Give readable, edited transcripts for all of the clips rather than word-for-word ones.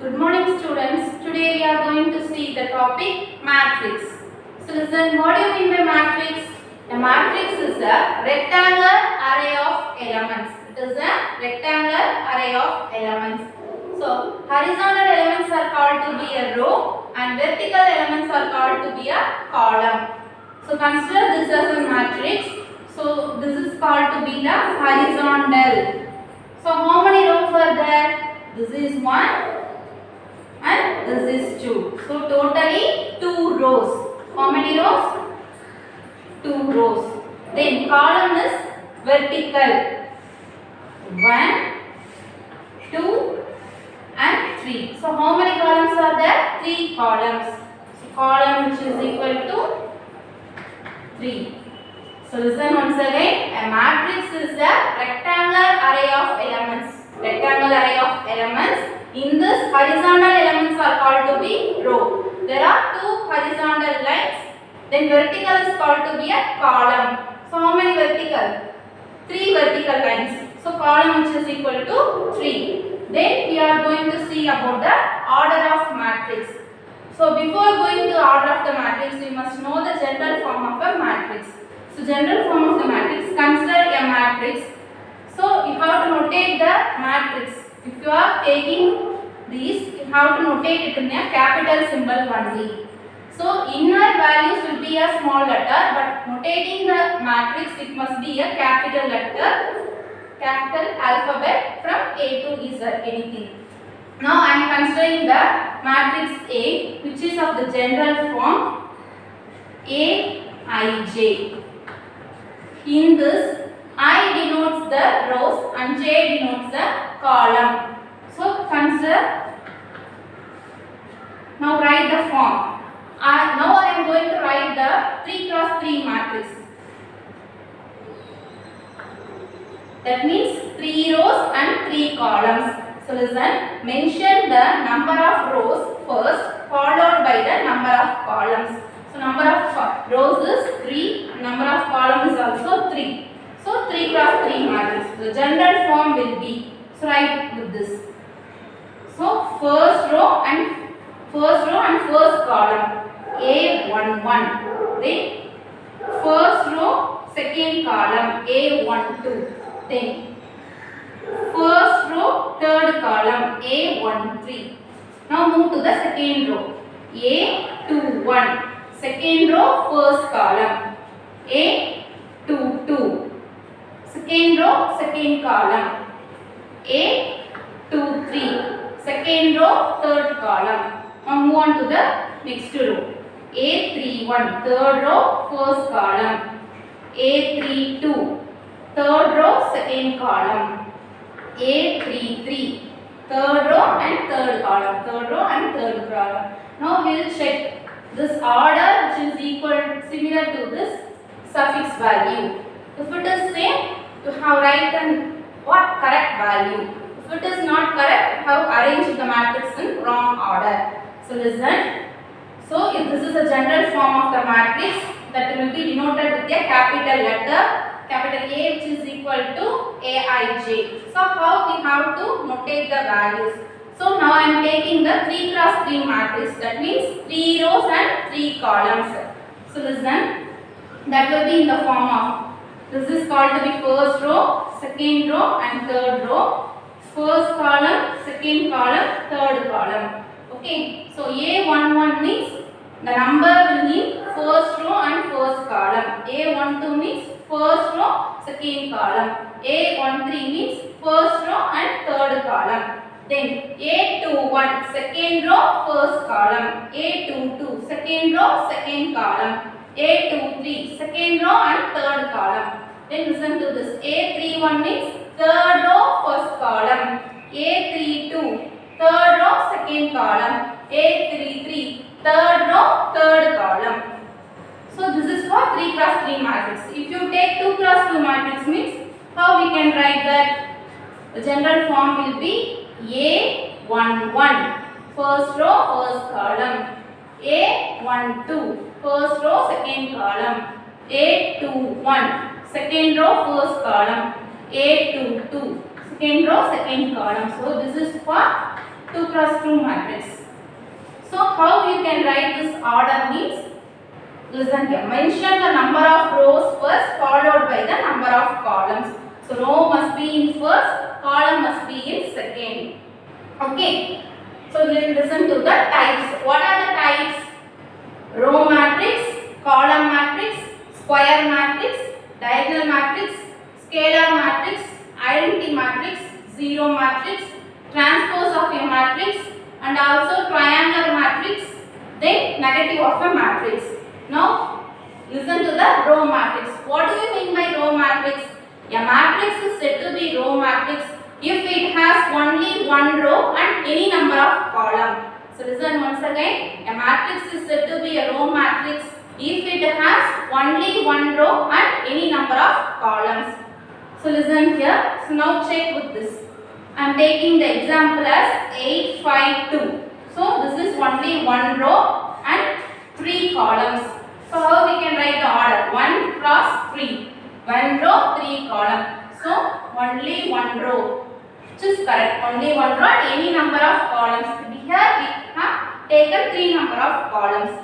Good morning students. Today we are going to see the topic matrix. So listen, what do you mean by matrix? A matrix is a rectangular array of elements. It is a rectangular array of elements. So horizontal elements are called to be a row and vertical elements are called to be a column. So consider this as a matrix. So this is called to be the horizontal. So how many rows are there? This is 1 and this is 2. So totally 2 rows. How many rows? 2 rows. Then column is vertical. 1, 2 and 3. So how many columns are there? 3 columns. So column which is equal to 3. So listen once again. A matrix is a rectangular array of elements. Rectangular array of elements. In this, horizontal elements are called to be row. There are 2 horizontal lines. Then vertical is called to be a column. So how many vertical? 3 vertical lines. So column which is equal to 3. Then we are going to see about the order of matrix. So before going to order of the matrix, we must know the general form of a matrix. So general form of the matrix, consider a matrix. So you have to notate the matrix. If you are taking these, you have to notate it in a capital symbol only. So inner values will be a small letter, but notating the matrix, it must be a capital letter, capital alphabet from A to Z, anything. Now I am considering the matrix A, which is of the general form Aij. In this, I denotes the rows and J denotes the column. So consider, now write the form. Now I am going to write the 3 cross 3 matrix. That means 3 rows and 3 columns. So listen, mention the number of rows first, followed by the number of columns. So number of rows is 3, number of columns is also 3. So 3 cross 3 matrix. The general form will be, so write with this. So first row and first column A11. Then first row, second column A12. Then first row, third column A13. Now move to the second row A21. Second row, first column A22. Second row, second column A23. Second row, third column. Now move on to the next row A31. Third row, first column A32. Third row, second column A33. Third row and third column. Third row and third column. Now we will check this order which is similar to this suffix value. If it is same, you have written what correct value. If it is not correct, you have arranged the matrix in wrong order. So listen. So if this is a general form of the matrix, that will be denoted with a capital letter, capital A, which is equal to Aij. So how we have to notate the values? So now I am taking the 3 cross 3 matrix. That means 3 rows and 3 columns. So listen, that will be in the form of, this is called to be first row, second row and third row. First column, second column, third column. Okay. So A11 means the number will mean first row and first column. A12 means first row, second column. A13 means first row and third column. Then A21, second row, first column. A22, second row, second column. A23, second row and third column. Then listen to this. A31 means third row, first column. A32, third row, second column. A33, third row, third column. So this is for 3 cross 3 matrix. If you take 2 cross 2 matrix means, how we can write that? The general form will be A11, first row, first column. A12, first row, second column. A21, second row, first column. A22, second row, second column. So this is for 2 cross 2 matrix. So how you can write this order means, listen here, mention the number of rows first followed by the number of columns. So row must be in first, column must be in second. Okay. So listen to the types. What are the types? Row matrix, column matrix, square matrix, diagonal matrix, scalar matrix, identity matrix, zero matrix, transpose of a matrix, and also triangular matrix, then negative of a matrix. Now listen to the row matrix. What do you mean by row matrix? A matrix is said to be row matrix if it has only one row and any number of columns. So listen once again, a matrix is said to be a row matrix if it has only one row and any number of columns. So listen here. So now check with this. I am taking the example as 8, 5, 2. So this is only one row and 3 columns. So how we can write the order? 1 cross 3. 1 row, 3 columns. So only one row, which is correct. Only one row and any number of columns. Here we have taken 3 number of columns.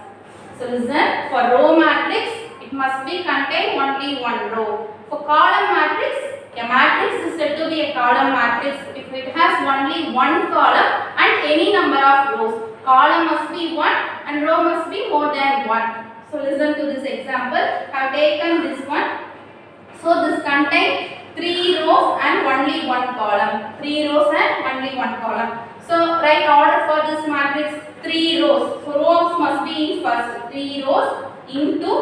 So listen, for row matrix, it must be contain only one row. For column matrix, a matrix is said to be a column matrix if it has only one column and any number of rows. Column must be 1 and row must be more than 1. So listen to this example. I have taken this one. So this contains 3 rows and only one column. 3 rows and only one column. So write order for this matrix. 3 rows. So rows must be in first. 3 rows into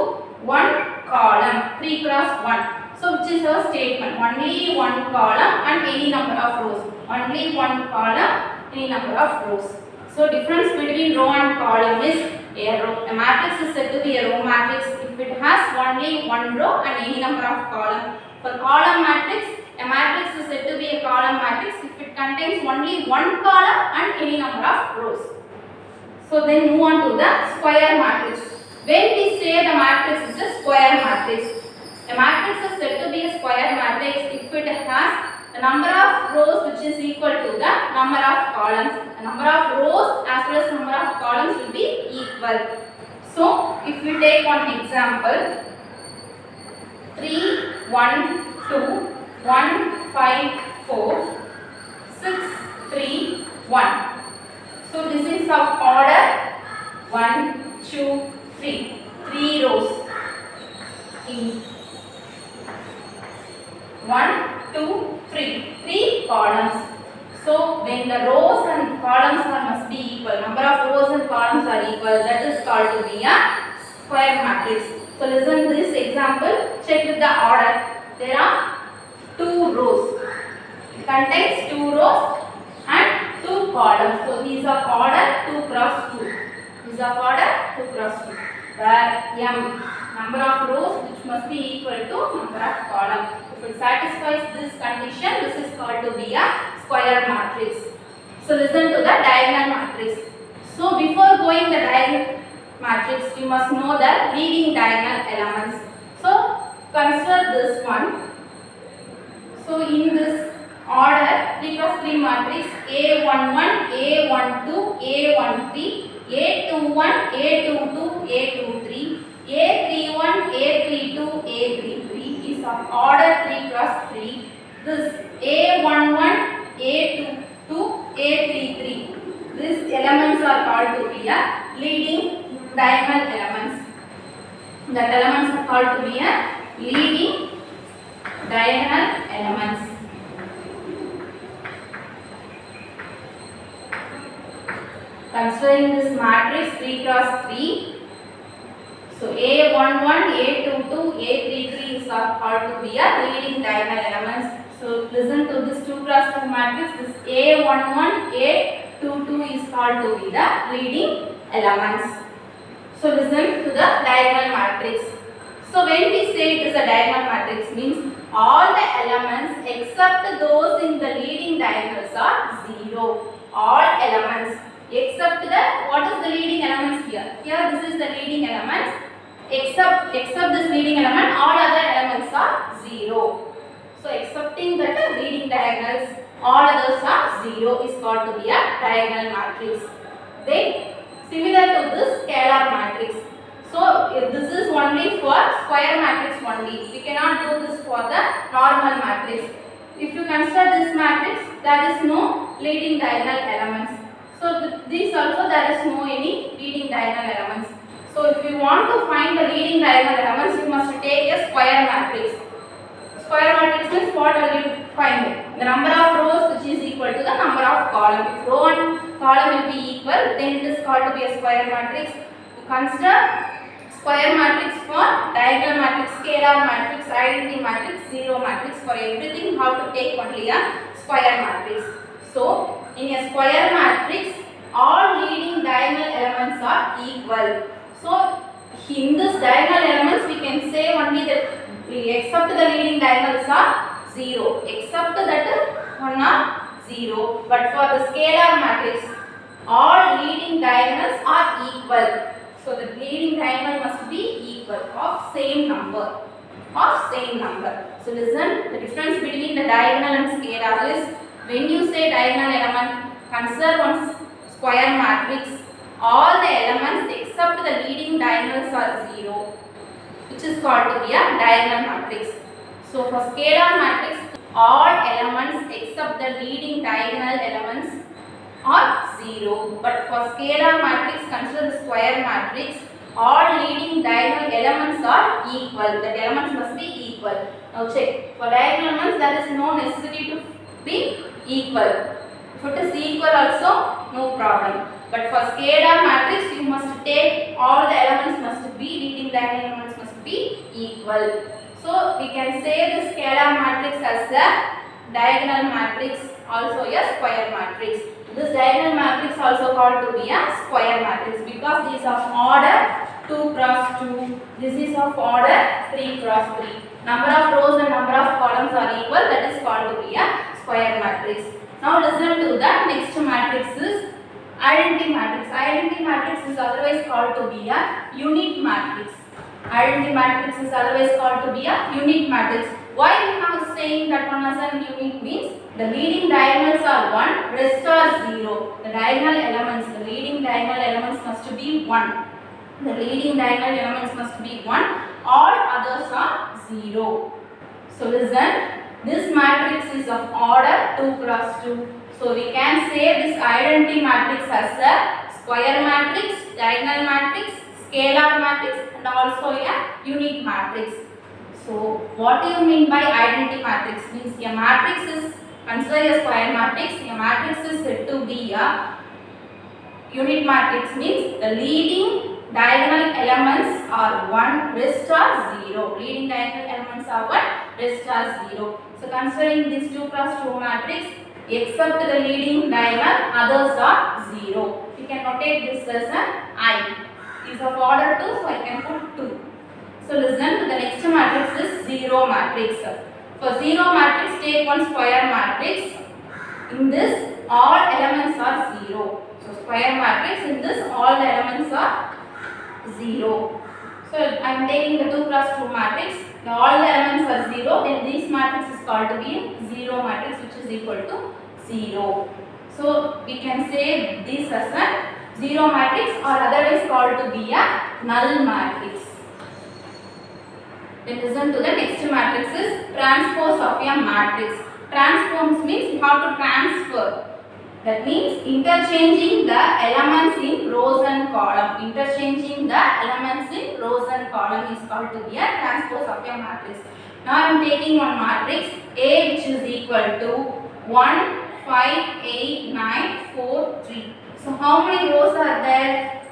1 column. 3 cross 1. So which is our statement? Only one column and any number of rows. Only one column, any number of rows. So difference between row and column is a matrix is said to be a row matrix if it has only one row and any number of column. For column matrix, a matrix is said to be a column matrix if it contains only one column and any number of rows. So then move on to the square matrix. When we say the matrix is a square matrix, a matrix is said to be a square matrix if it has the number of rows which is equal to the number of columns. The number of rows as well as number of columns will be equal. So if we take one example, 3, 1, 2, 1, 5, 4, 6, 3, 1. So this is of order 1, 2, 3. 3 rows. In 1, 2, 3. 3 columns. So when the rows and columns must be equal, number of rows and columns are equal, that is called to be a square matrix. So listen to this example. Check with the order. There are 2 rows. It contains 2 rows and 2 columns. So these are order 2 cross 2. These are order 2 cross 2. Where m number of rows which must be equal to number of columns. If it satisfies this condition, this is called to be a square matrix. So listen to the diagonal matrix. So before going the diagonal matrix, you must know the leading diagonal elements. So consider this one. So in this order 3 cross 3 matrix, A11, A12, A13, A21, A22, A23, A31, A32, A33 is of order 3 cross 3. This A11, A22, A33. These elements are called to be a leading diagonal elements. That elements are called to be a leading diagonal elements. Considering this matrix 3 cross 3. So A11, A22, A33 is called to be a leading diagonal elements. So listen to this 2 cross 2 matrix. This A11, A22 is called to be the leading elements. So listen to the diagonal matrix. So when we say it is a diagonal matrix, means all the elements except those in the leading diagonals are 0. All elements except the, what is the leading elements here? Here this is the leading elements. Except this leading element, all other elements are 0. So excepting that leading diagonals, all others are 0 is called to be a diagonal matrix. Then similar to this scalar matrix. So this is only for square matrix only. We cannot do this for the normal matrix. If you consider this matrix, there is no leading diagonal elements. So this also there is no any leading diagonal elements. So if you want to find the leading diagonal elements, you must take a square matrix. Square matrix means what will you find? The number of rows which is equal to the number of columns. If row and column will be equal, then it is called to be a square matrix. You consider square matrix for diagonal matrix, scalar matrix, identity matrix, zero matrix. For everything, how to take only a square matrix. So in a square matrix, all leading diagonal elements are equal. So in this diagonal elements, we can say only that except the leading diagonals are 0. Except that one are 0. But for the scalar matrix, all leading diagonals are equal. So the leading diagonal must be equal of same number. So listen, the difference between the diagonal and scalar is when you say diagonal element, consider one square matrix. All the elements except the leading diagonals are 0, which is called to be a diagonal matrix. So for scalar matrix, all elements except the leading diagonal elements are 0. But for scalar matrix, consider the square matrix, all leading diagonal elements are equal. The elements must be equal. Now check. For diagonal elements, there is no necessity to be equal. If it is equal also, no problem. But for scalar matrix, you must take all the elements must be, leading diagonal elements must be equal. So we can say the scalar matrix as a diagonal matrix, also a square matrix. This diagonal matrix also called to be a square matrix because these are of order 2 cross 2. This is of order 3 cross 3. Number of rows and number of columns are equal. That is called to be a square matrix. Now listen to the next matrix is identity matrix. Identity matrix is otherwise called to be a unit matrix. Identity matrix is otherwise called to be a unit matrix. Why we have saying that one as a unit means the leading diagonals are 1, rest are 0. The diagonal elements, the leading diagonal elements must be 1. The leading diagonal elements must be 1. All others are 0. So listen, this matrix is of order 2 cross 2. So we can say this identity matrix as a square matrix, diagonal matrix, scalar matrix and also a unit matrix. So what do you mean by identity matrix? Means a matrix is, consider a square matrix, a matrix is said to be a unit matrix means the leading diagonal elements are 1, rest are 0. Leading diagonal elements are 1, rest are 0. So considering this 2 cross 2 matrix, except the leading diagonal, others are 0. You can notate this as an I. It is of order 2, so I can put 2. So listen to the next matrix is 0 matrix. For 0 matrix, take one square matrix. In this, all elements are 0. So square matrix, in this, all the elements are 0. So I am taking the 2 cross 2 matrix. All the elements are 0. Then this matrix is called to be 0 matrix, which is equal to 0. So we can say this as a 0 matrix or otherwise called to be a null matrix. Then listen to the next matrix is transpose of a matrix. Transpose means you have to transfer. That means interchanging the elements in rows and column. Interchanging the elements in rows and column is called to be a transpose of a matrix. Now I am taking one matrix A which is equal to 1, 5, 8, 9, 4, 3. So how many rows are there?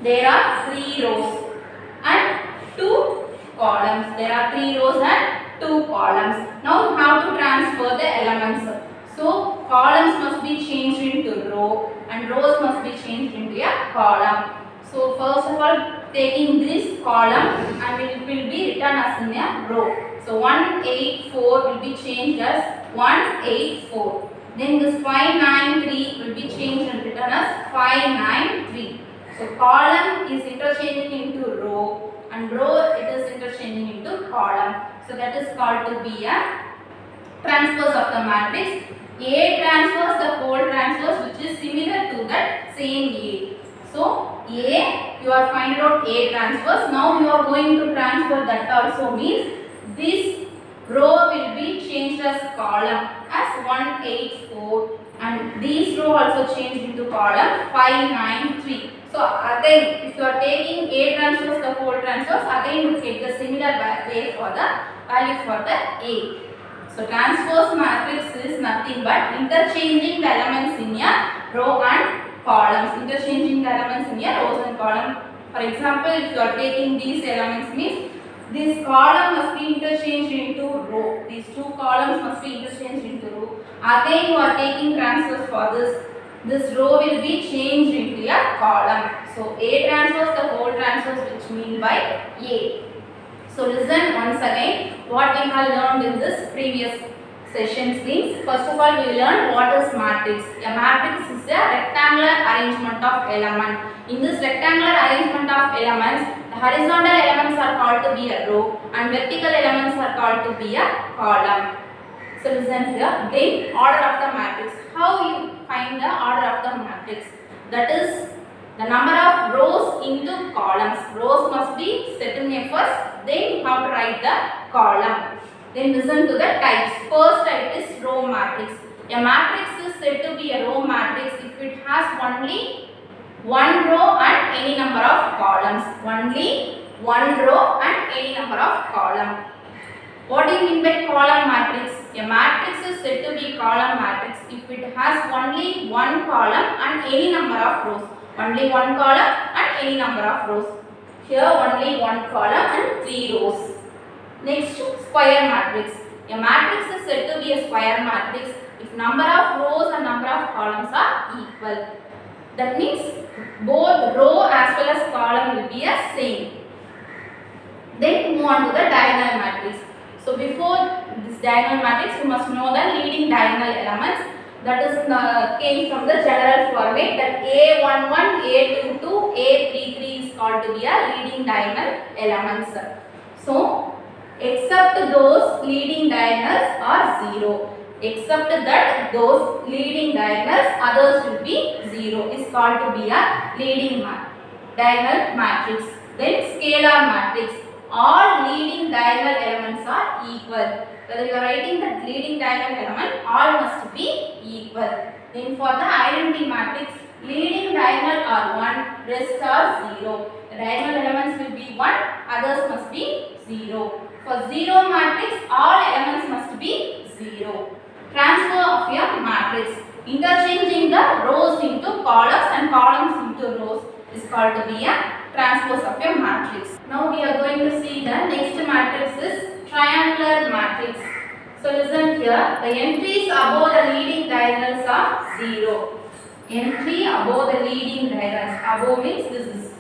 There are 3 rows and 2 columns. There are 3 rows and 2 columns. Now how to transfer the elements? So columns must be changed into row and rows must be changed into a column. So first of all, taking this column and it will be written as in a row. So 184 will be changed as 184. Then this 593 will be changed and written as 593. So column is interchanging into row and row it is interchanging into column. So that is called to be a transpose of the matrix. A transpose the whole transpose which is similar to that same A. So A, you are finding out A transpose. Now you are going to transfer that also, means this row will be changed as column as 1, 8, 4, and these row also changed into column 5, 9, 3. So again, if you are taking A transpose the whole transpose, again you take the similar way for the value for the A. So transpose matrix is nothing but interchanging the elements in a row and columns. Interchanging the elements in a rows and columns. For example, if you are taking these elements, means this column must be interchanged into row. These two columns must be interchanged into row. Again you are taking transpose for this. This row will be changed into a column. So A transpose the whole transpose, which mean by A. So listen once again what we have learned in this previous sessions, means first of all we learned what is matrix. A matrix is a rectangular arrangement of elements. In this rectangular arrangement of elements, the horizontal elements are called to be a row and vertical elements are called to be a column. So listen here. Then order of the matrix. How you find the order of the matrix? That is the number of rows into columns. Rows must be set in a first, then you have to write the column. Then listen to the types. First type is row matrix. A matrix is said to be a row matrix if it has only one row and any number of columns. Only one row and any number of columns. What do you mean by column matrix? A matrix is said to be column matrix if it has only one column and any number of rows. Only one column and any number of rows. Here only one column and 3 rows. Next, square matrix. A matrix is said to be a square matrix if number of rows and number of columns are equal. That means both row as well as column will be a same. Then move on to the diagonal matrix. So before this diagonal matrix, you must know the leading diagonal elements. That is came from the general format that A11, A22, A33 is called to be a leading diagonal elements. So except those leading diagonals are 0. Except that those leading diagonals, others will be 0. Is called to be a leading diagonal matrix. Then scalar matrix. All leading diagonal elements are equal. Whether you are writing the leading diagonal element, all must be equal. Then for the identity matrix, leading diagonal are 1, rest are 0. The diagonal elements will be 1, others must be 0. For 0 matrix, all elements must be 0. Transfer of a matrix. Interchanging the rows into columns and columns into rows is called to be a transpose of a matrix. Now we are going to see the next matrix is triangular matrix. So listen here, the entries above the leading diagonals are 0. Entry above the leading diagonals, above means this is.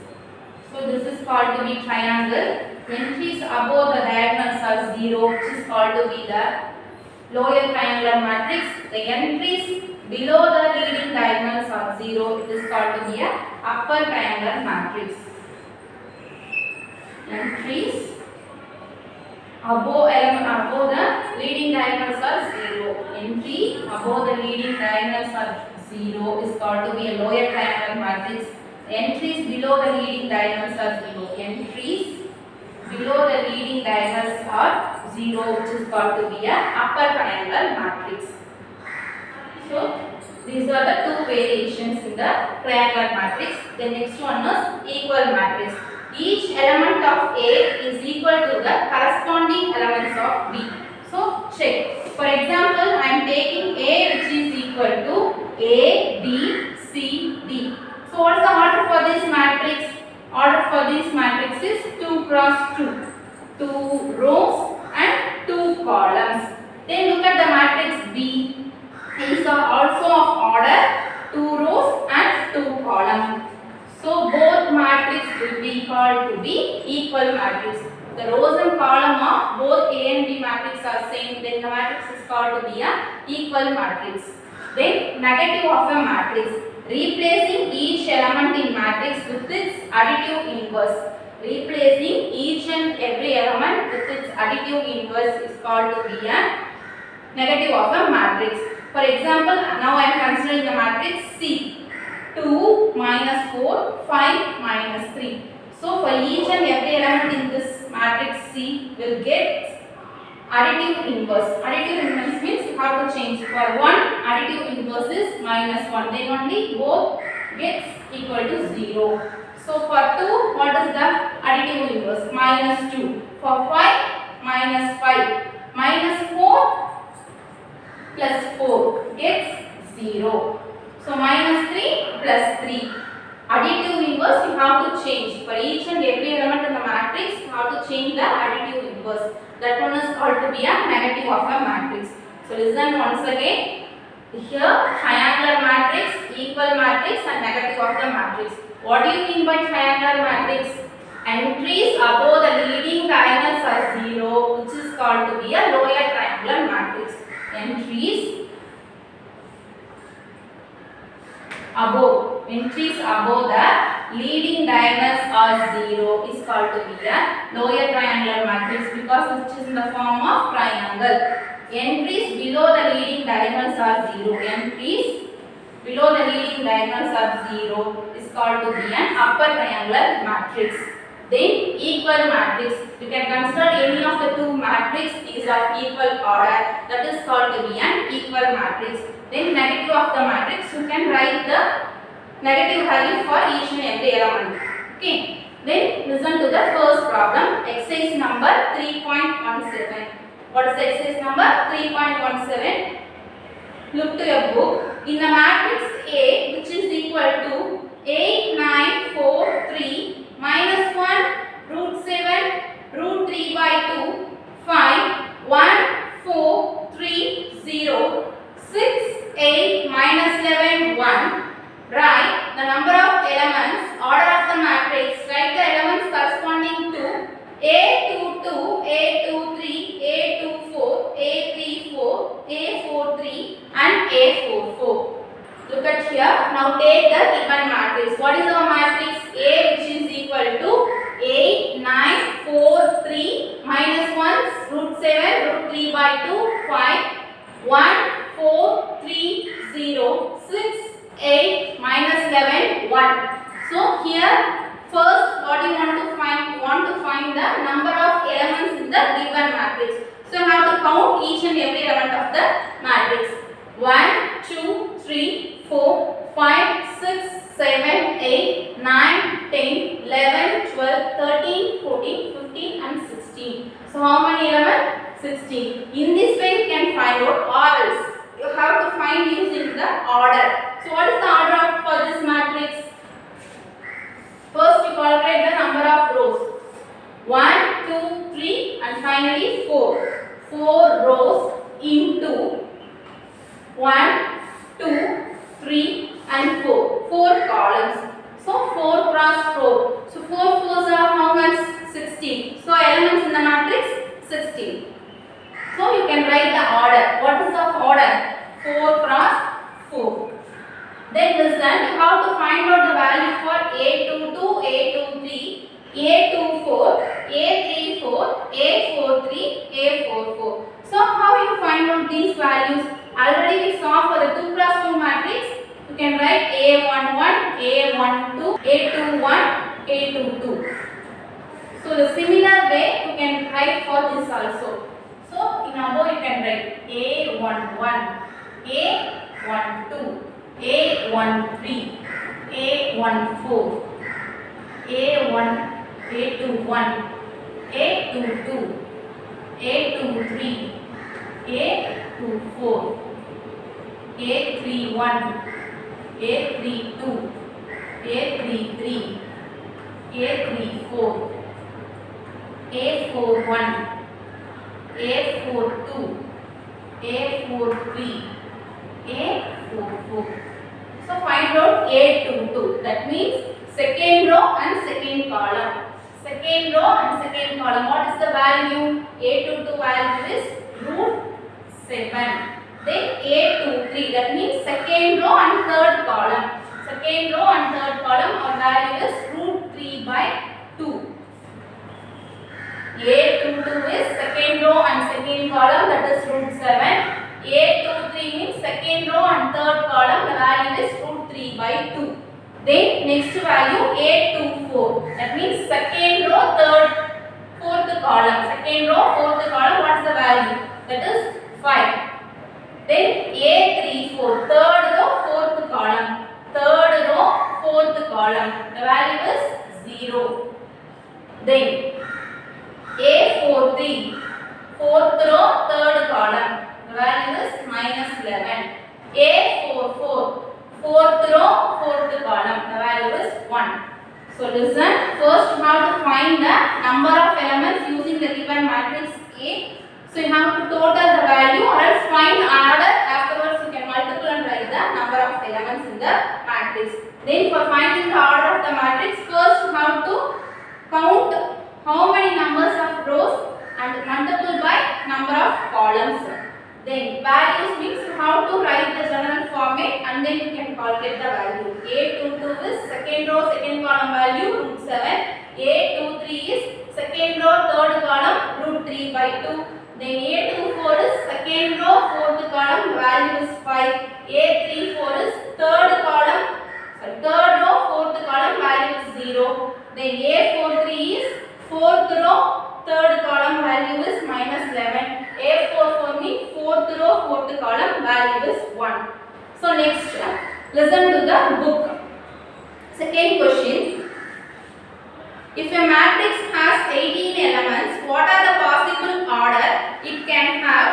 So this is called to be triangle. Entries above the diagonals are 0, which is called to be the lower triangular matrix. The entries below the leading diagonals are 0, it is called to be a upper triangular matrix. Entries above the leading diagonals are 0. Entry above the leading diagonals are 0 is called to be a lower triangular matrix. Entries below the leading diagonals are 0. Entries below the leading diagonals are 0, which is called to be a upper triangular matrix. So these are the two variations in the triangular matrix. The next one is equal matrix. Each element of A is equal to the corresponding elements of B. So check. For example, I am taking A which is equal to A, B, C, D. So what is the order for this matrix? Order for this matrix is 2 cross 2. 2 rows and 2 columns. Then look at the matrix B. These are also of order 2 rows and 2 columns. So both matrix will be called to be equal matrix. The rows and column of both A and B matrix are same, then the matrix is called to be a equal matrix. Then negative of a matrix. Replacing each element in matrix with its additive inverse. Replacing each and every element with its additive inverse is called to be a negative of a matrix. For example, now I am considering the matrix C. 2 minus 4, 5 minus 3. So for each and every element in this matrix C will get additive inverse. Additive inverse means you have to change. For 1, additive inverse is minus 1. Then only both gets equal to 0. So for 2, what is the additive inverse? Minus 2. For 5, minus 5. Minus 4 plus 4 gets 0. So minus 3 plus 3. Additive inverse you have to change. For each and every element in the matrix, you have to change the additive inverse. That one is called to be a negative of a matrix. So listen once again. Here triangular matrix, equal matrix and negative of the matrix. What do you mean by triangular matrix? Entries above the leading diagonals are 0, which is called to be a lower triangular matrix. Entries above the leading diagonals are 0 is called to be a lower triangular matrix because it is in the form of triangle. Entries below the leading diagonals are 0. Entries below the leading diagonals are 0 is called to be an upper triangular matrix. Then equal matrix. You can consider any of the two matrix is of equal order. That is called to be an equal matrix. Then negative of the matrix, you can write the negative value for each and every element. Okay. Then listen to the first problem. Exercise number 3.17. What is the exercise number? 3.17. Look to your book. In the matrix A, which is equal to 8, 9, 4, 3, minus 1, root 7, root 3 by 2, 5, 1, 4, 3, 0, 6, 8, minus 11, 1. Write the number of elements, order of the matrix. Write the elements corresponding to A22, A23, A24, A34, A43 and A44. Look at here. Now take the given matrix. What is our matrix? A, which is equal to 8, 9, 4, 3, minus 1, root 7, root 3 by 2, 5, 1, 4, 3, 0, 6, 8, minus 11, 1. So here first what you want to find? You want to find the number of elements in the given matrix. So you have to count each and every element of the matrix. 1, 2, 3, 4, 5, 6, 7, 8, 9, 10, 11, 12, 13, 14, 15 and 16. So how many elements? 16. In this way you can find out, or else you have to find using the order. So what is the order for this matrix? First you calculate the number of rows. 1, 2, 3 and finally 4. 4 rows into 1, 2, 3 and 4. 4 columns. So 4 cross 4. So 4 4s are how much? 16. So elements in the matrix 16. So you can write the order. What is the order? 4 cross 4. Then listen, you have to find out the value for A22, A23, A24, A34, A43, A44. So how you find out these values? Already we saw for the 2 cross 2 matrix, you can write A11, A12, A21, A22. So the similar way you can write for this also. So in above you can write A11, A12, A13, A14, A21, A22, A23, A24, A31, A32, A33, A34, A41, A42, A43, A44. So find out A22. That means second row and second column. Second row and second column. What is the value? A22 value is root 7. Then A23. That means second row and third column. Second row and third column, our value is root 3 by 2. A22 is second row and second column, that is root 7. next value 824. That means second row, fourth column. Second row, fourth column. What is the value? That is 5. Then A34, third row, fourth column. Third row, fourth column. The value is 0. Then A43, fourth row, third column. The value is -11. A44, fourth row, fourth column. The value is 1. So listen, first you have to find the number of elements using the given matrix A. So you have to total the value or else find order. Afterwards you can multiply and write the number of elements in the matrix. Then for finding the order of the matrix, first you have to count how many numbers of rows and multiply by number of columns. Then values means you have to write the general format and then you can calculate the value. A22 is second row, second column value √7. A23 is second row, third column √3/2. Then A24 is second row, fourth column value is 5. A34 is third row, fourth column value is 0. Then A43 is fourth row, third column value is -11. A44 means fourth row, fourth column value is 1. So next, listen to the book. Second question. If a matrix has 18 elements, what are the possible order it can have?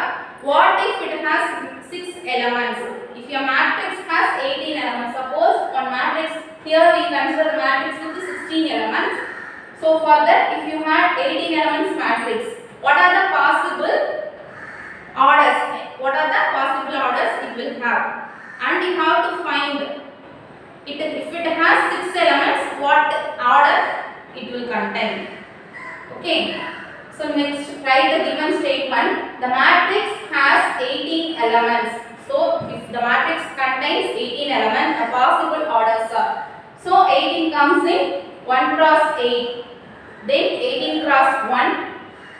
What if it has 6 elements? If your matrix has 18 elements, suppose one matrix, here we consider the matrix with 16 elements. So for that, if you have 18 elements matrix, what are the possible orders? What are the possible orders it will have? And you have to find it. If it has 6 elements, what order it will contain? Okay. So next, write the given statement. The matrix has 18 elements. So if the matrix contains 18 elements, the possible orders are. So 18 comes in 1 cross 8. Then 18 cross 1.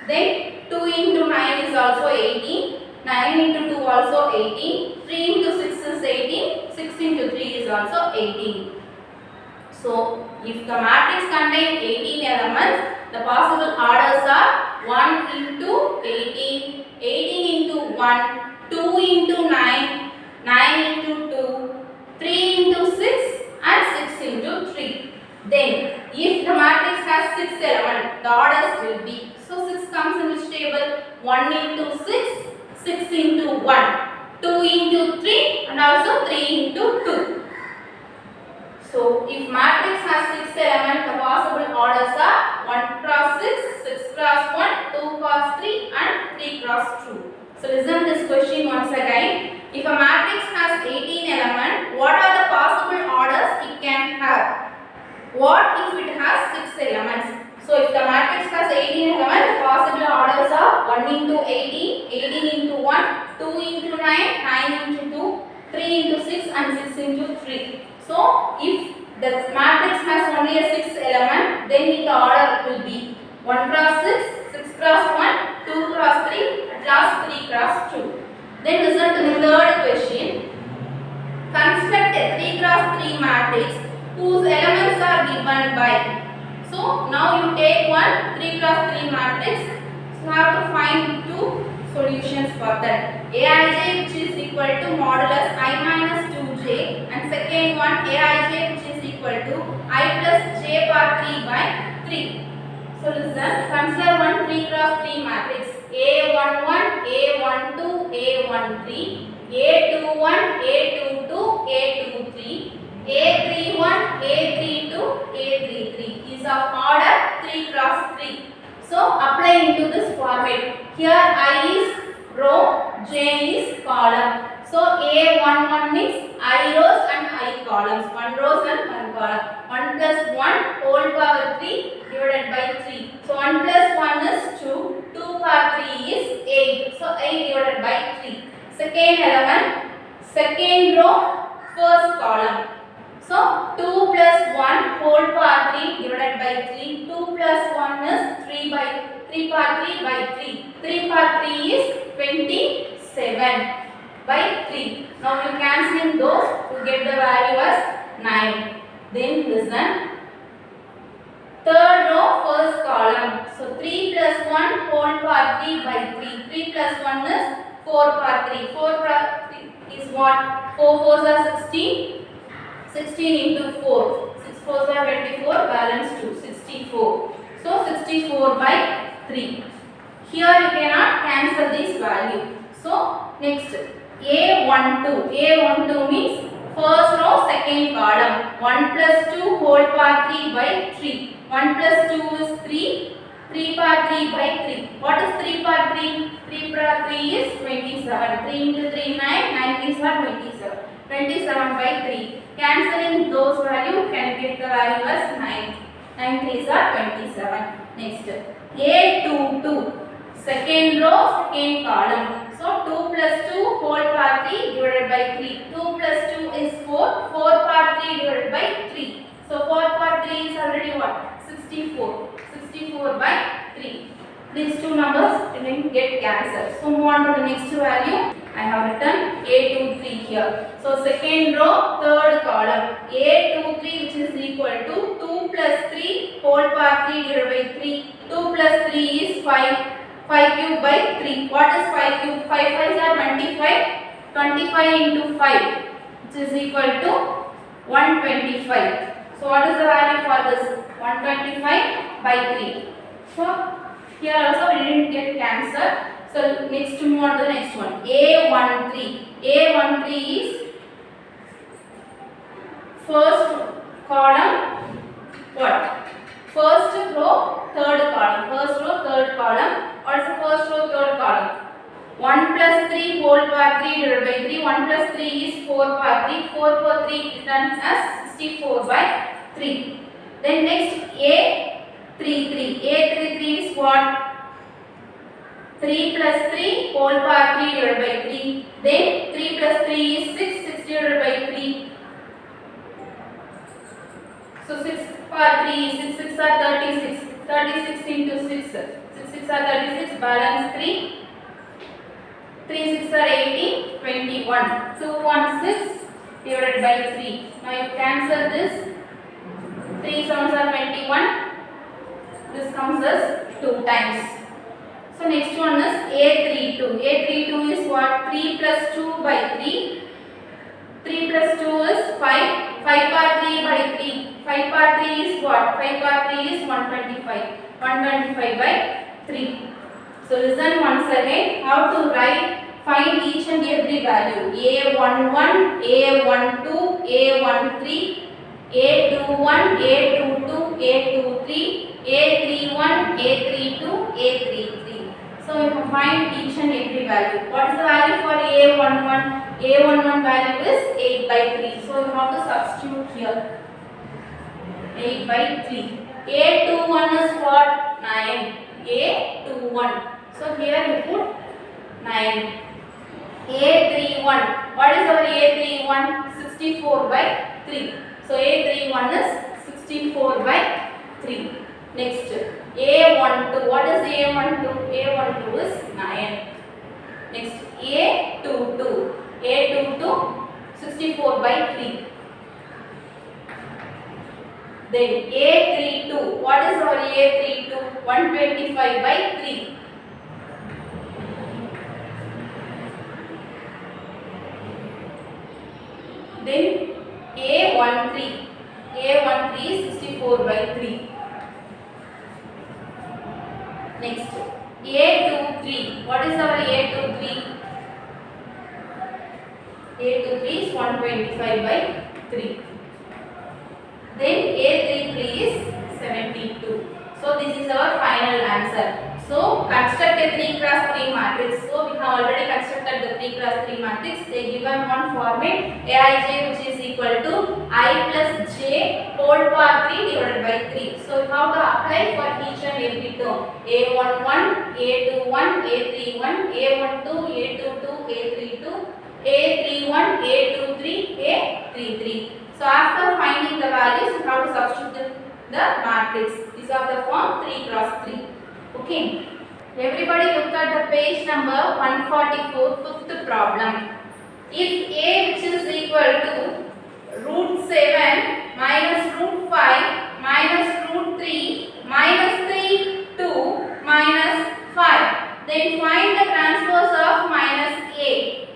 Then 2 into 9 is also 18. 9 into 2 also 18. 3 into 6 is 18. 6 into 3 is also 18. So if the matrix contains 18 elements, the possible orders are 1 into 18, 18 into 1, 2 into 9, 9 into 2, 3 into 6 and 6 into 3. Then if the matrix has 6 elements, the orders will be, so 6 comes in which table? 1 into 6, 6 into 1, 2 into 3 and also 3 into 2. So if matrix has 6 elements, the possible orders are 1 cross 6, 6 cross 1, 2 cross 3 and 3 cross 2. So listen this question once again. If a matrix has 18 elements, what are the possible orders it can have? What if it has 6 elements? So if the matrix has 18 elements, the possible orders are 1 into 18, 18 into 1, 2 into 9, 9 into 2, 3 into 6 and 6 into 3. So if the matrix has only a 6 element, then its order will be 1 cross 6, 6 cross 1, 2 cross 3, at last 3 cross 2. Then listen to the third question. Construct a 3 cross 3 matrix whose elements are given by. So now you take one 3 cross 3 matrix. So you have to find two solutions for that. Aij which is equal to modulus I minus 2j and second one Aij which is equal to I plus j power 3 by 3. So listen, consider one 3 cross 3 matrix. A11, A12, A13, A21, A22, A23, A31, A32, A33 is of order 3 cross 3. So apply into this format. Here I is row, J is column. So A11 means I rows and I columns. 1 rows and 1 column. 1 plus 1 whole power 3 divided by 3. So 1 plus 1 is 2. 2 power 3 is 8. So 8 divided by 3. Second element, second row, first column. So 2 plus 1 whole power 3 divided by 3. 2 plus 1 is 3 power 3 by 3. 3 power 3 is 27 by 3. Now you cancel in those to get the value as 9. Then listen. Third row, first column. So 3 plus 1 whole power 3 by 3. 3 plus 1 is 4 power 3. 4 power 3 is what? 4 4s are 16. 16 into 4. 6 4s are 24. Balance 2. 64. So 64 by 3. Here you cannot cancel this value. So next A12. A12 means first row, second column. 1 plus 2 whole power 3 by 3. 1 plus 2 is 3. 3 power 3 by 3. What is 3 power 3? 3 power 3 is 27. 3 into 3, 9. 9 3s are 27. 27 by 3. Cancelling those values can get the value as 9. 9 3s are 27. Next, A22. Second row, second column. So 2 plus 2 whole power 3 divided by 3. 2 plus 2 is 4. 4 power 3 divided by 3. So 4 power 3 is already what? 64. 64 by 3. These two numbers didn't get cancelled. So move on to the next value. I have written A23 here. So second row, third column. A23 which is equal to 2 plus 3 whole power 3 divided by 3. 2 plus 3 is 5. 5 cube by 3. What is 5 cube? 5 5s are 25. 25 into 5 which is equal to 125. So what is the value for this? 125 by 3. So here also we didn't get cancelled. So next move on to the next one. A13. A13 is first column what? First row, third column. First row, third column. What is the first row, third column? 1 plus 3 whole power 3 divided by 3. 1 plus 3 is 4 power 3. 4 power 3 written as 64 by 3. Then next A33. A33 is what? 3 plus 3 whole power 3 divided by 3. Then 3 plus 3 is 6. 6 divided by 3. So 6 power 3 is 6. 6 are 36. 36 into 6. 6 6 are 36. Balance 3. 3 6 are 18. 21. 216 divided by 3. Now you cancel this. 3 7s are 21. This comes as 2 times. So next one is A32. A32 is what? 3 plus 2 by 3. 3 plus 2 is 5. 5 power 3 by 3. 5 power 3 is what? 5 power 3 is 125. 125 by 3. So listen once again how to write, find each and every value. A11, A12, A13, A21, A22, A23, A31, A32, A33. So you can find each and every value. What is the value for A11? A11 value is 8 by 3. So you have to substitute here. 8 by 3. A21 is what? 9. A21. So here you put 9. A31. What is our A31? 64 by 3. So A31 is 64 by 3. Next, A12. What is A12? A12 is 9. Next, A22. A22 64 by 3. Then A32. What is our A32? 125 by 3. Then A13. A13 is 64 by 3. Next, A23. What is our A23? A23 is 125 by 3. Then A33 is 72. So this is our final answer. So construct a 3 cross 3 matrix. So we have already constructed the 3 cross 3 matrix. They given one format Aij which is equal to I plus j whole power 3 divided by 3. So we have to apply for each and every term. A11, A21, A31, A12, A22, A32, A31, A23, A33. So after finding the values, you have to substitute the matrix. These are the form 3 cross 3. Okay. Everybody look at the page number 144, fifth problem. If A which is equal to root 7 minus root 5 minus root 3 minus 3 2 minus 5. Then find the transpose of minus A.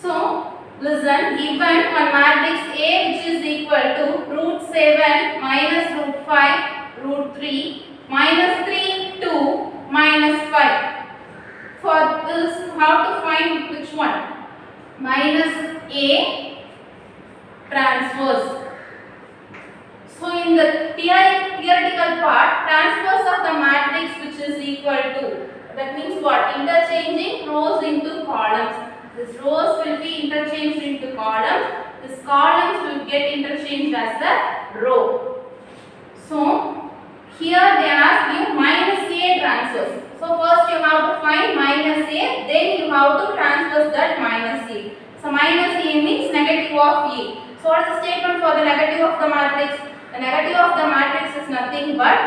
So listen, given one matrix A which is equal to root 7 minus root 5 root 3 minus 3 2 minus 5. For this, how to find which one? Minus A transpose. So in the theoretical part, transpose of the matrix which is equal to, that means what? Interchanging rows into columns. This rows will be interchanged into columns. This columns will get interchanged as a row. So here they ask you minus A transpose. So first you have to find minus A, then you have to transpose that minus A. So minus A means negative of A. So what is the statement for the negative of the matrix? The negative of the matrix is nothing but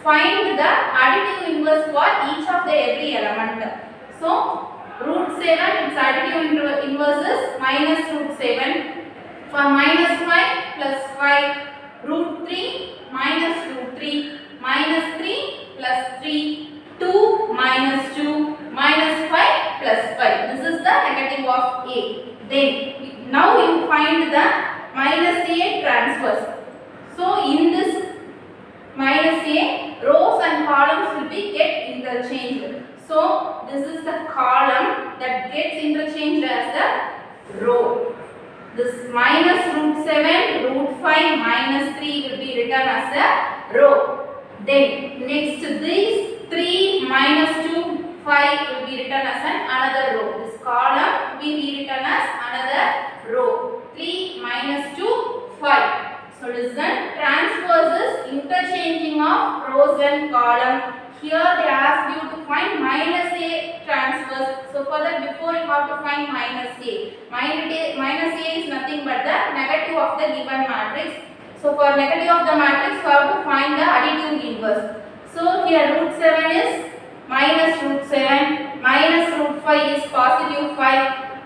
find the additive inverse for each of the every element. So root 7, its additive inverse is minus root 7. For minus 5 plus 5, root 3 minus root 3 minus 3 plus 3, 2 minus 2 minus 5 plus 5. This is the negative of A. Then now you find the minus A transpose. So in this minus A, rows and columns will be get interchanged. So this is the column that gets interchanged as the row. This minus root 7, root 5 minus 3 will be written as a row. Then next these 3 minus 2, 5 will be written as another row. This column will be rewritten as another row. 3 minus 2, 5. So listen, transpose is interchanging of rows and column. Here they ask you to find minus A transpose. So for that, before you have to find minus A. Minus A is nothing but the negative of the given matrix. So for negative of the matrix, you have to find the additive inverse. So here root 7 is minus root 7, minus root 5 is positive 5,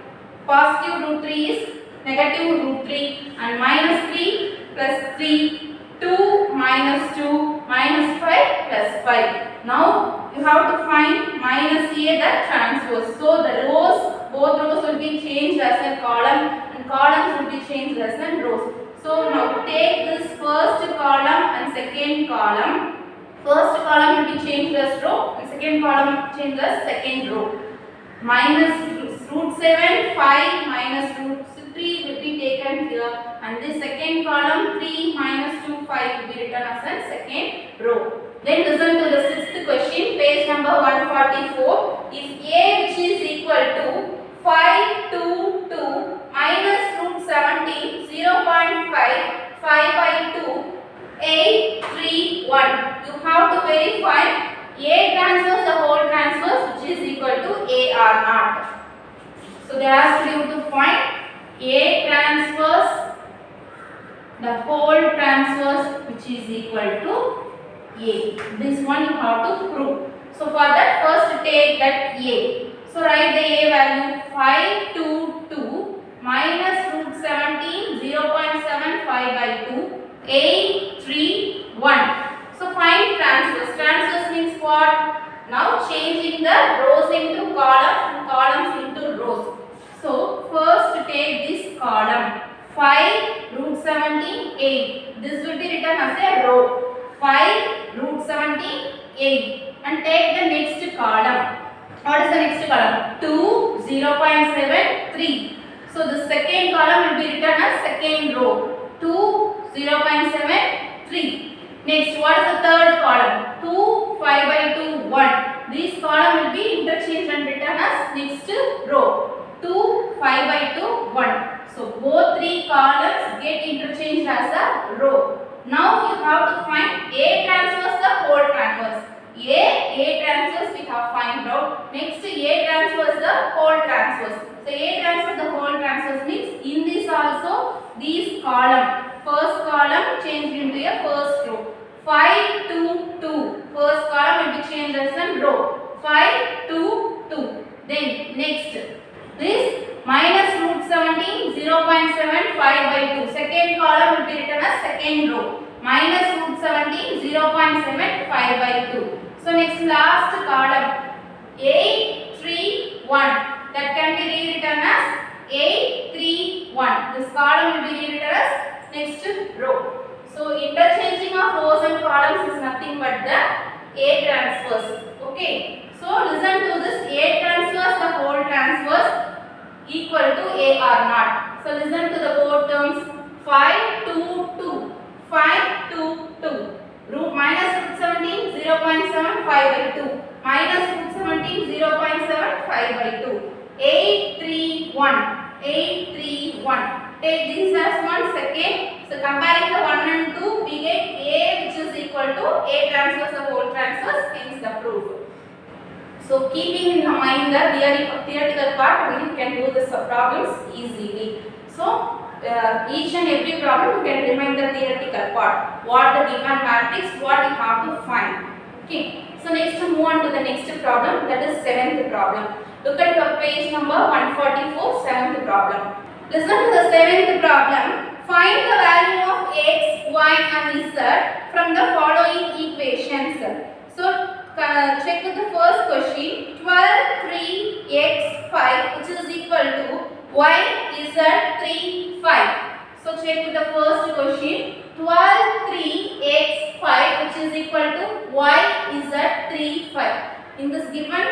positive root 3 is negative root 3, and minus 3 plus 3, 2 minus 2 minus 5 plus 5. Now you have to find minus A the transpose. So the rows, both rows will be changed as a column and columns will be changed as a rows. So now take this first column and second column. First column will be changed as row and second column changed as second row. Minus root 7, 5 minus root 3 will be taken here, and this second column 3 minus 2, 5 will be written as a second row. Then listen to the sixth question, page number 144. If A which is equal to 5, 2, 2 minus root 17, 0.5, 5 by 2, 8, 3, 1. You have to verify A transpose the whole transpose which is equal to A or not. So they ask you to find A transpose the whole transpose which is equal to A. This one you have to prove. So for that, first take that A. So write the A value 5, 2, 2 minus root 17, 0.75 by 2, 8, 3, 1. So find transpose. Transpose means what? Now changing the rows into columns and columns into rows. So first take this column 5 root 17, 8. This will be written as a row. 5 root 17, 8. And take the next column. What is the next column? 2, 0.7, 3. So the second column will be written as second row. 2, 0.7, 3. Next, what is the third column? 2, 5 by 2, 1. This column will be interchanged and written as next row. 2, 5 by 2, 1. So both three columns get interchanged as a row. Now you have to find A transpose the whole transpose. A transpose we have find out. Next A transpose the whole transpose. So A transpose the whole transpose means in this also these column. First column changed into a first row. 5, 2, 2. First column will be changed as a row. 5, 2, 2. Then next this minus root 17, 0.7, 5 by 2. Second column will be written as second row. Minus root 17, 0.7, 5 by 2. So next last column, 8, 3, 1. That can be rewritten as 8, 3, 1. This column will be rewritten as next row. So interchanging of rows and columns is nothing but the A transfers. Okay. So listen to this. A transfers, the whole transfers equal to A or not. So listen to the both terms. 5, 2, 2. 5, 2, 2. Root minus root 17, 0.7, 5 by 2. Minus root 17, 0.7, 5 by 2. 8, 3, 1. 8, 3, 1. Take these as 1 second. So comparing the 1 and 2, we get A which is equal to A transfers the whole transfers, hence the proof. So keeping in mind the theoretical part, we can do the problems easily. So each and every problem you can remind the theoretical part. What the given matrix, what you have to find. Okay. So next to move on to the next problem, that is 7th problem. Look at the page number 144, 7th problem. Listen to the 7th problem. Find the value of x, y and z from the following equations. So check with the first question. 12, 3, x, 5 which is equal to y, z, 3, 5. So check with the first question. 12, 3, x, 5 which is equal to y, z, 3, 5. In this given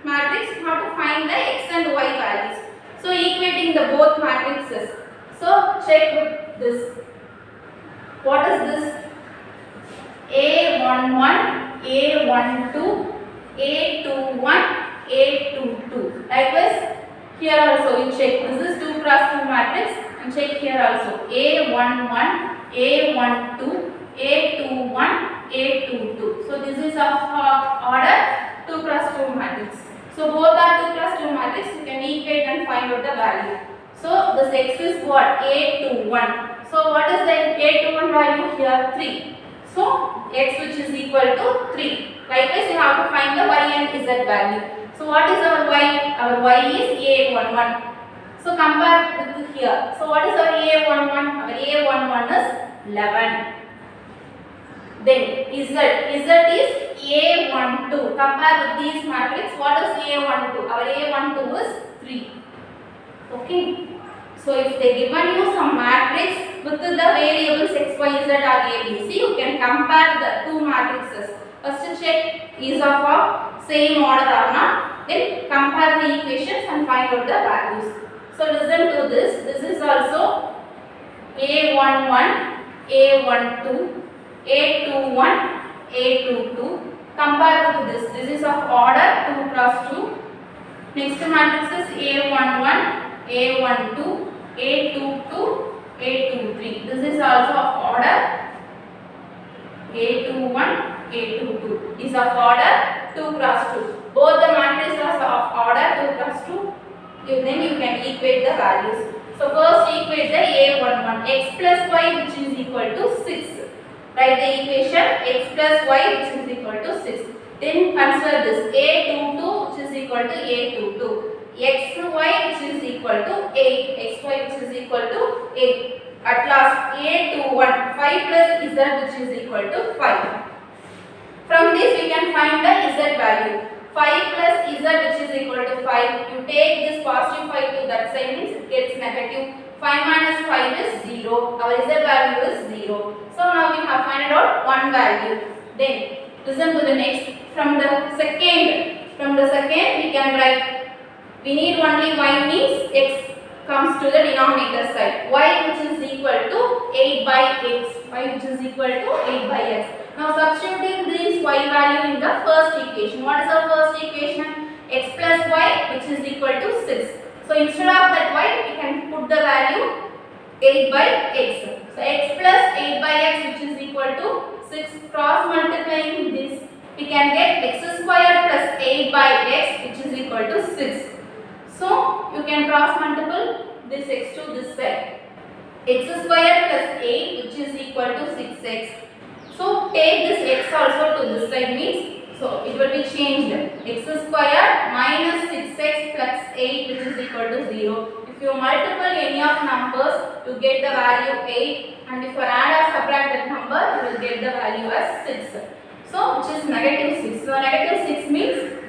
matrix, you have to find the x and y values. So equating the both matrices. So check with this. What is this? A11, A12, A21, A22. Likewise, here also you check. This is 2 cross 2 matrix, and check here also. A11, A12, A21, A22. So this is of order 2 cross 2 matrix. So both are 2 cross 2 matrix. You can equate and find out the value. So this x is what? A21. So what is the A21 value here? 3. So x which is equal to 3. Likewise, you have to find the y and z value. So what is our y? Our y is A11. So compare with here. So what is our A11? Our A11 is 11. Then z is A12. Compare with these matrix. What is A12? Our A12 is 3. Okay. So if they given you some matrix with the variables x, y, z or a, b, c, you can compare the two matrices. First check is of a same order or not. Then compare the equations and find out the values. So listen to this. This is also A11, A12, A21, A22. Compare with this. This is of order 2 cross 2. Next matrix is A11, A12, A22, A23. This is also of order A21, A22. Is of order 2 cross 2. Both the matrices are of order 2 cross 2. Then you can equate the values. So first equate the A11. X plus y which is equal to 6. Write the equation x plus y which is equal to 6. Then consider this A22 which is equal to A22. xy which is equal to 8. xy which is equal to 8. At last A21. 5 plus z which is equal to 5. From this we can find the z value. 5 plus z which is equal to 5. You take this positive 5 to that side means it gets negative. 5 minus 5 is 0. Our z value is 0. So now we have found out one value. Then listen to the next. From the second we can write. We need only y means x comes to the denominator side. Y which is equal to 8 by x. Y which is equal to 8 by x. Now substituting this y value in the first equation. What is our first equation? X plus y which is equal to 6. So instead of that y, we can put the value 8 by x. So x plus 8 by x which is equal to 6. Cross multiplying this, we can get x square plus 8 by x which is equal to 6. So you can cross multiply this x to this side. X square plus 8 which is equal to 6x. So take this x also to this side means, so it will be changed. X square minus 6x plus 8 which is equal to 0. If If you multiply any of numbers, you get the value 8, and if you add or subtract that number, you will get the value as 6. So which is negative 6. So negative 6 means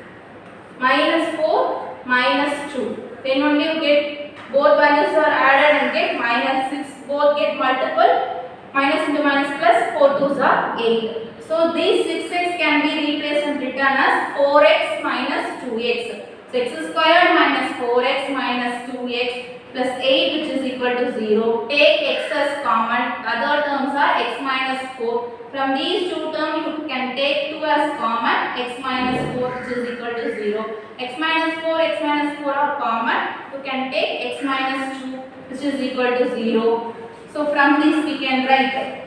minus 4 minus 2. Then only you get both values are added and get minus 6. Both get multiple. Minus into minus plus 4 2s are 8. So these 6x can be replaced and written as 4x minus 2x. So x squared minus 4x minus 2x plus 8 which is equal to 0. Take x as common. Other terms are x minus 4. From these two terms you can take 2 as common. X minus 4 which is equal to 0. X minus 4 are common. You can take x minus 2 which is equal to 0. So from this we can write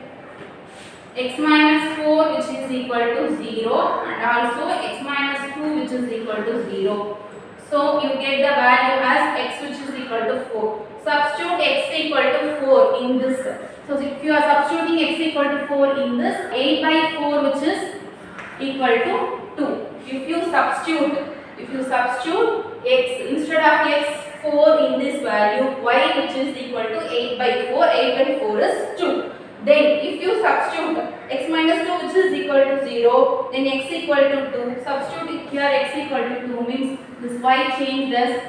x minus 4 which is equal to 0 and also x minus 2 which is equal to 0. So you get the value as x which is equal to 4. Substitute x equal to 4 in this. So if you are substituting x equal to 4 in this, 8 by 4 which is equal to 2. If you substitute x instead of x 4 in this value, y which is equal to 8 by 4, 8 by 4 is 2. Then if you substitute x minus 2 which is equal to 0, then x equal to 2. Substitute here x equal to 2 means this y changed as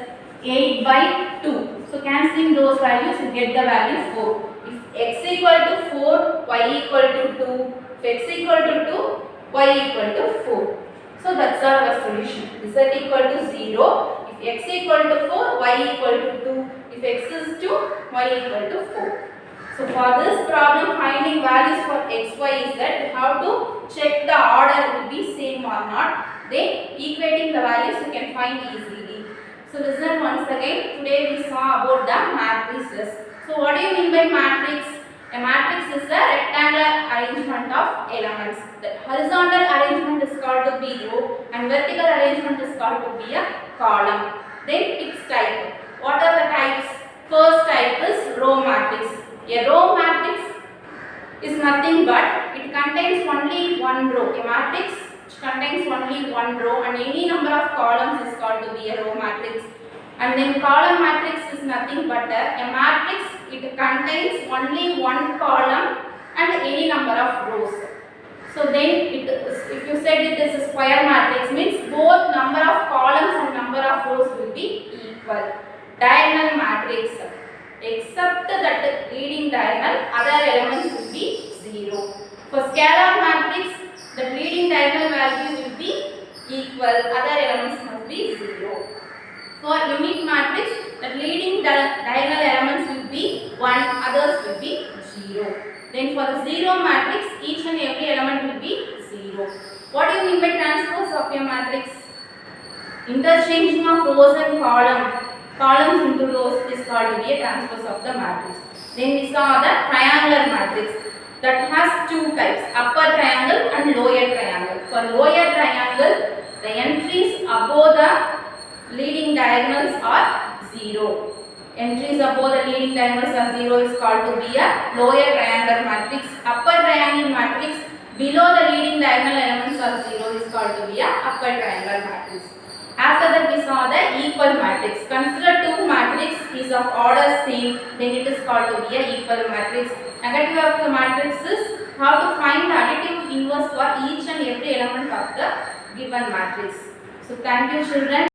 8 by 2. So cancelling those values you get the value 4. If x equal to 4, y equal to 2. If x equal to 2, y equal to 4. So that's our solution. Z equal to 0. If x equal to 4, y equal to 2. If x is 2, y equal to 4. So for this problem, finding values for x, y is that you have to check the order will be same or not. Then equating the values you can find easily. So listen once again. Today we saw about the matrices. So what do you mean by matrix? A matrix is a rectangular arrangement of elements. The horizontal arrangement is called to be row and vertical arrangement is called to be a column. Then its type. What are the types? First type is row matrix. A row matrix is nothing but it contains only one row. A matrix which contains only one row and any number of columns is called to be a row matrix. And then column matrix is nothing but a matrix, it contains only one column and any number of rows. So then if you said it is a square matrix means both number of columns and number of rows will be equal. Diagonal matrix. Except that leading diagonal, other elements will be 0. For scalar matrix, the leading diagonal value will be equal, other elements must be 0. For unit matrix, the leading diagonal elements will be 1, others will be 0. Then for the 0 matrix, each and every element will be 0. What do you mean by transpose of a matrix? Interchanging of rows and columns into rows is called to be a transpose of the matrix. Then we saw the triangular matrix that has two types, upper triangle and lower triangle. For lower triangle, the entries above the leading diagonals are 0. Entries above the leading diagonals are 0 is called to be a lower triangular matrix. Upper triangle matrix below the leading diagonal elements are 0 is called to be a upper triangle matrix. After that we saw the equal matrix. Consider two matrix is of order same, then it is called to be a equal matrix. Negative of the matrix is how to find the additive inverse for each and every element of the given matrix. So thank you children.